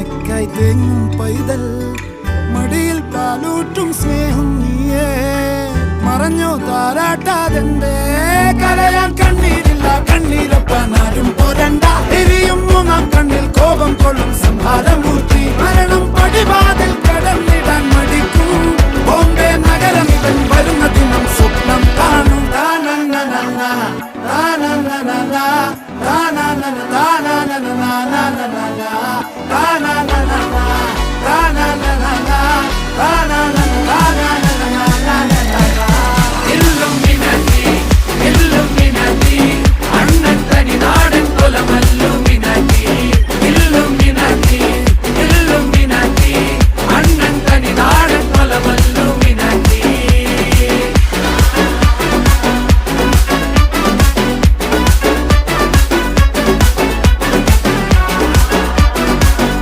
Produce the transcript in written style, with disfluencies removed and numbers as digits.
അണക്കായി തേങ്ങും പൈതൽ മടിയിൽ പാലൂട്ടും സ്നേഹം നീയേ മറഞ്ഞോ താരാട്ടാതെന്തേ കരയാൻ കണ്ണീരില്ല കണ്ണീരൊപ്പാൻ ആരും പോരണ്ട എരിയും മൂന്നാം കണ്ണിൽ കോപം കൊള്ളും